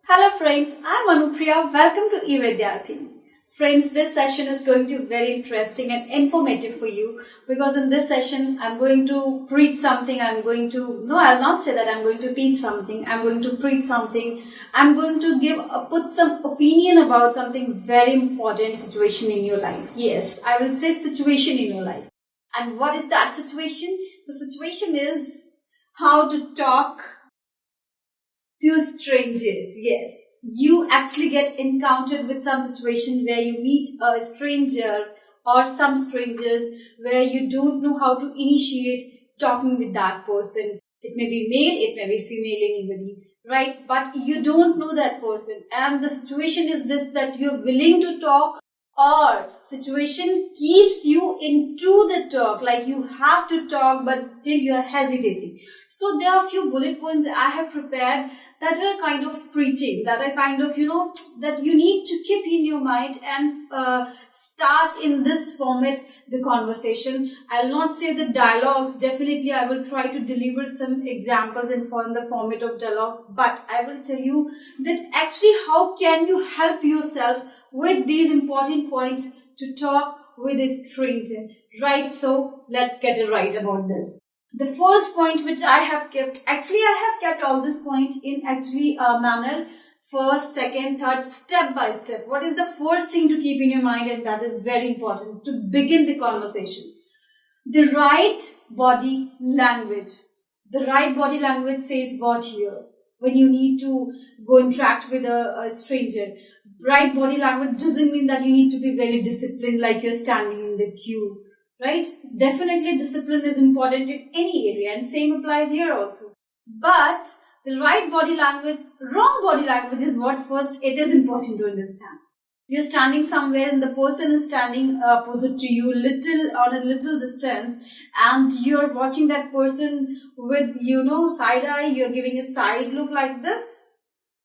Hello friends, I'm Anupriya. Welcome to eVidyarthi. Friends, this session is going to be very interesting and informative for you because in this session I'm going to preach something. I'll not say that I'm going to teach something. I'm going to preach something. I'm going to put some opinion about something very important situation in your life. Yes, I will say situation in your life. And what is that situation? The situation is how to talk to strangers. Yes, you actually get encountered with some situation where you meet a stranger or some strangers where you don't know how to initiate talking with that person. It may be male, it may be female, anybody, right? But you don't know that person, and the situation is this, that you're willing to talk, or situation keeps you into the talk, like you have to talk but still you are hesitating. So there are a few bullet points I have prepared that are kind of preaching, that are kind of, that you need to keep in your mind and start in this format the conversation. I'll not say the dialogues, definitely I will try to deliver some examples in the format of dialogues, but I will tell you that actually how can you help yourself with these important points to talk with a stranger, right? So let's get it right about this. The first point which I have kept, actually I have kept all this point in actually a manner, first, second, third, step by step. What is the first thing to keep in your mind? And that is very important to begin the conversation. The right body language. The right body language says what here? When you need to go interact with a stranger. Right body language doesn't mean that you need to be very disciplined like you're standing in the queue. Right? Definitely discipline is important in any area, and same applies here also. But the right body language, wrong body language is what first it is important to understand. You're standing somewhere and the person is standing opposite to you, on a little distance, and you're watching that person with, side eye, you're giving a side look like this.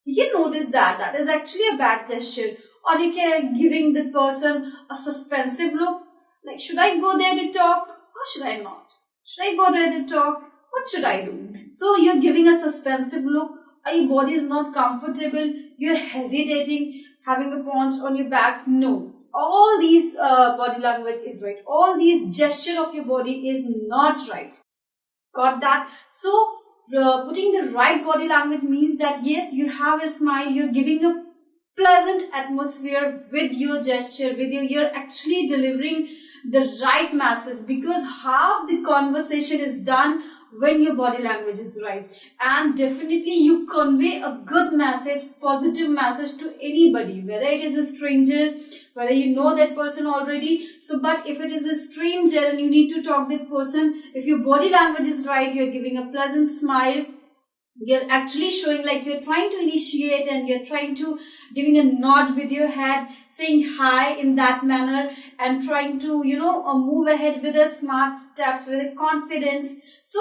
You can notice that is actually a bad gesture. Or you can giving the person a suspensive look. Like, should I go there to talk or should I not? Should I go there to talk? What should I do? So you're giving a suspensive look. Your body is not comfortable. You're hesitating, having a paunch on your back. No. All these body language is right. All these gesture of your body is not right. Got that? So putting the right body language means that yes, you have a smile. You're giving a pleasant atmosphere with your gesture, you're actually delivering the right message, because half the conversation is done when your body language is right. And definitely you convey a good message, positive message to anybody, whether it is a stranger, whether you know that person already. So but if it is a stranger and you need to talk that person, if your body language is right, you're giving a pleasant smile, you're actually showing like you're trying to initiate and you're trying to giving a nod with your head, saying hi in that manner, and trying to, move ahead with a smart steps, with a confidence. So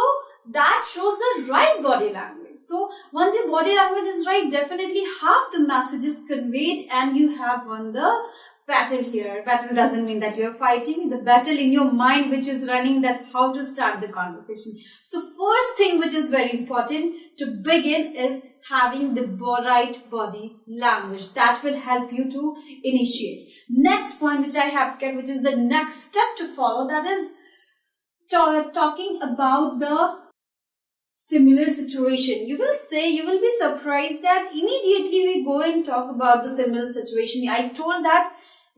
that shows the right body language. So once your body language is right, definitely half the message is conveyed and you have won the battle here. Battle doesn't mean that you're fighting. The battle in your mind which is running, that how to start the conversation. So first thing which is very important to begin is having the right body language. That will help you to initiate. Next point which I have kept, which is the next step to follow, that is talking about the similar situation. You will be surprised that immediately we go and talk about the similar situation. I told that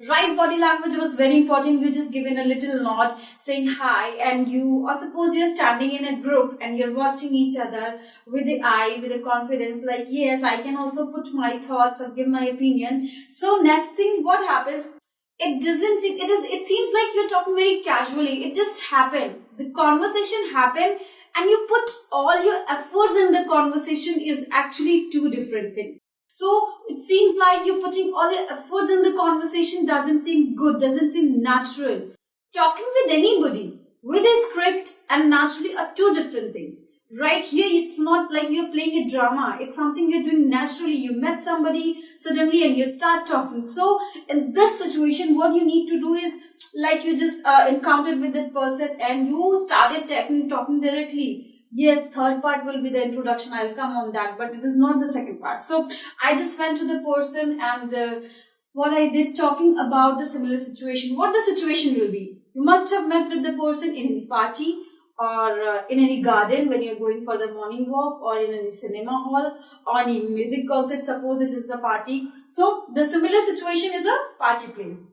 right body language was very important. You just give in a little nod, saying hi, and or suppose you're standing in a group and you're watching each other with the eye, with the confidence, like yes, I can also put my thoughts or give my opinion. So next thing, what happens? It seems like you're talking very casually. It just happened. The conversation happened and you put all your efforts in the conversation is actually two different things. So it seems like you're putting all your efforts in the conversation doesn't seem good, doesn't seem natural. Talking with anybody with a script and naturally are two different things. Right here, it's not like you're playing a drama. It's something you're doing naturally. You met somebody suddenly and you start talking. So in this situation, what you need to do is, like you just encountered with that person and you started talking directly. Yes, third part will be the introduction. I'll come on that, but it is not the second part. So I just went to the person and what I did talking about the similar situation. What the situation will be? You must have met with the person in any party or in any garden when you're going for the morning walk, or in any cinema hall or any music concert. Suppose it is a party. So the similar situation is a party place.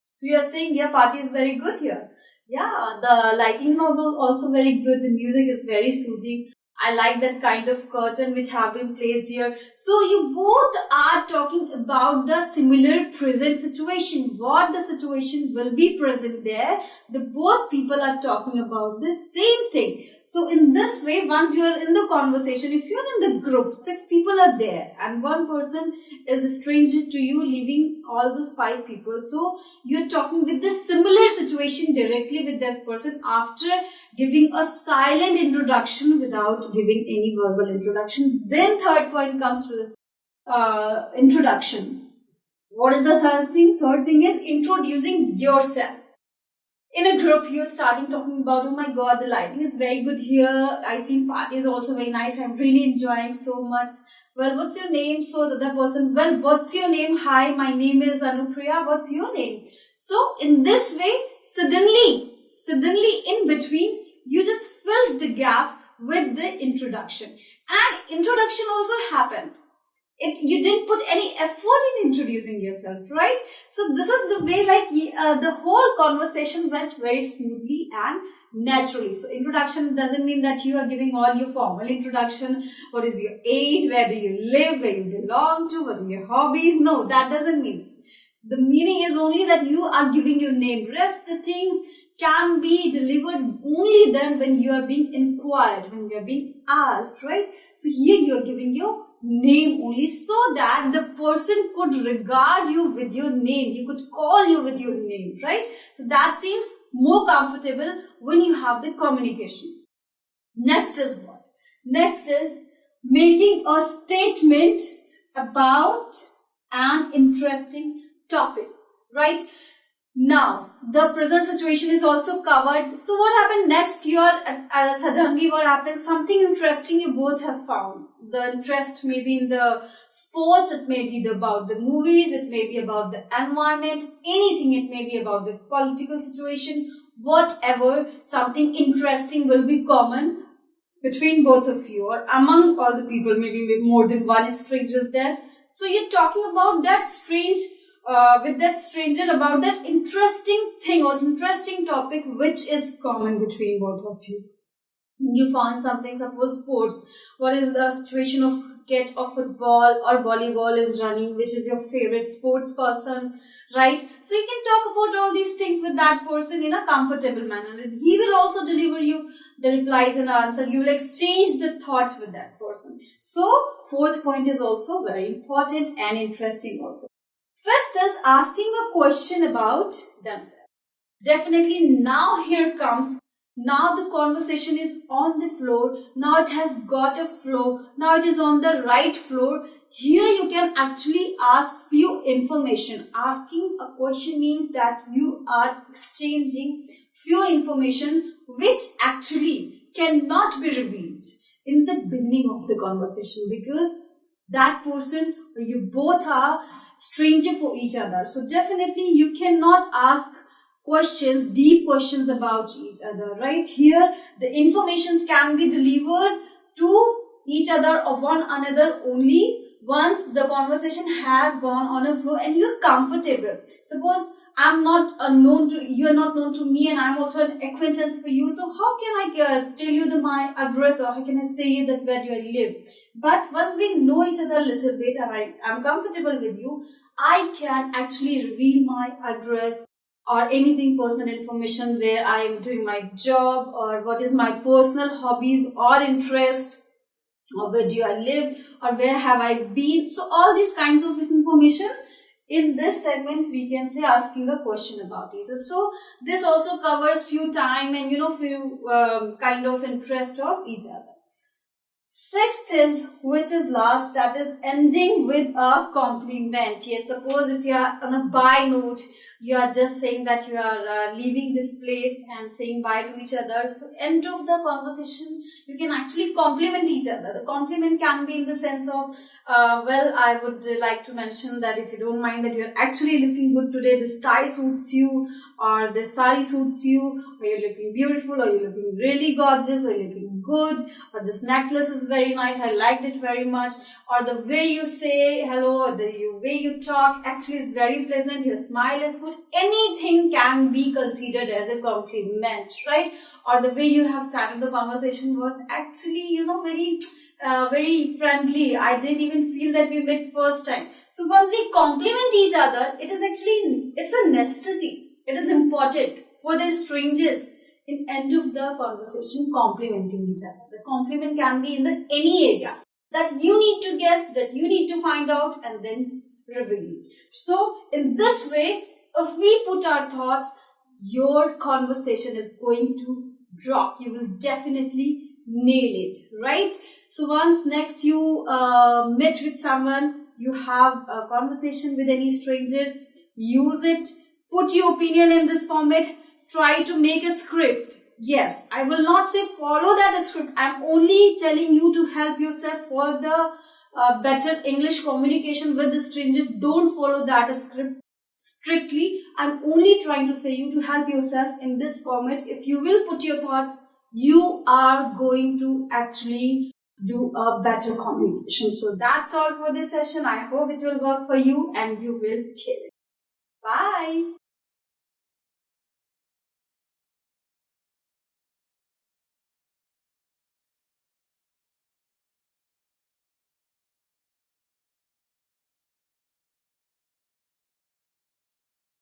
So you are saying, yeah, party is very good here. Yeah, the lighting was also very good. The music is very soothing. I like that kind of curtain which have been placed here. So you both are talking about the similar present situation. What the situation will be present there. The both people are talking about the same thing. So in this way, once you are in the conversation, if you are in the group, 6 people are there and one person is a stranger to you, leaving all those 5 people. So you're talking with the similar situation directly with that person after giving a silent introduction without giving any verbal introduction. Then third point comes to the introduction. What is the third thing? Third thing is introducing yourself. In a group, you're starting talking about, oh my god, the lighting is very good here. I see party is also very nice. I'm really enjoying so much. Well, what's your name? So the other person, well, what's your name? Hi, my name is Anupriya. What's your name? So in this way, suddenly in between, you just filled the gap with the introduction. And introduction also happened. You didn't put any effort in introducing yourself, right? So this is the way, like the whole conversation went very smoothly and naturally. So introduction doesn't mean that you are giving all your formal introduction. What is your age? Where do you live? Where you belong to? What are your hobbies? No, that doesn't mean. The meaning is only that you are giving your name. Rest the things can be delivered only then when you are being inquired, when you are being asked, right? So here you are giving your name only, so that the person could regard you with your name. He could call you with your name, right? So that seems more comfortable when you have the communication. Next is what? Next is making a statement about an interesting topic, right? Now, the present situation is also covered. So what happened next? Suddenly what happens? Something interesting you both have found. The interest may be in the sports, it may be about the movies, it may be about the environment, anything, it may be about the political situation, whatever, something interesting will be common between both of you or among all the people, maybe more than one strangers there. So you're talking about that with that stranger about that interesting thing or interesting topic which is common between both of you. You found something, suppose sports. What is the situation of cricket or football or volleyball is running? Which is your favorite sports person, right? So you can talk about all these things with that person in a comfortable manner. And he will also deliver you the replies and answer. You will exchange the thoughts with that person. So fourth point is also very important and interesting also. Fifth is asking a question about themselves. Definitely now here comes, now the conversation is on the floor, now it has got a flow, now it is on the right floor. Here you can actually ask few information. Asking a question means that you are exchanging few information which actually cannot be revealed in the beginning of the conversation, because that person or you both are stranger for each other. So definitely you cannot ask questions, deep questions about each other, right? Here the informations can be delivered to each other or one another only once the conversation has gone on a flow and you're comfortable. Suppose I'm not known to you, are not known to me, and I'm also an acquaintance for you. So how can I tell you my address, or how can I say that where do I live? But once we know each other a little bit and I am comfortable with you, I can actually reveal my address or anything personal information, where I am doing my job or what is my personal hobbies or interest, or where do I live or where have I been. So all these kinds of information. In this segment, we can say asking a question about it. So this also covers few time and few kind of interest of each other. Sixth is, which is last, that is ending with a compliment. Yes, suppose if you are on a bye note, you are just saying that you are leaving this place and saying bye to each other. So end of the conversation, you can actually compliment each other. The compliment can be in the sense of, well, I would like to mention that if you don't mind that you are actually looking good today, this tie suits you, or this sari suits you, or you're looking beautiful, or you're looking really gorgeous, or you're looking good, or this necklace is very nice, I liked it very much, or the way you say hello, or the way you talk actually is very pleasant, your smile is good. Anything can be considered as a compliment, right? Or the way you have started the conversation was actually, very friendly. I didn't even feel that we met first time. So once we compliment each other, it's a necessity. It is important for the strangers in end of the conversation complimenting each other. The compliment can be in any area that you need to guess, that you need to find out and then reveal it. So in this way, if we put our thoughts, your conversation is going to drop. You will definitely nail it, right? So once next you meet with someone, you have a conversation with any stranger, use it. Put your opinion in this format. Try to make a script. Yes, I will not say follow that script. I'm only telling you to help yourself for the better English communication with the stranger. Don't follow that script strictly. I'm only trying to say you to help yourself in this format. If you will put your thoughts, you are going to actually do a better communication. So that's all for this session. I hope it will work for you and you will kill it. Bye.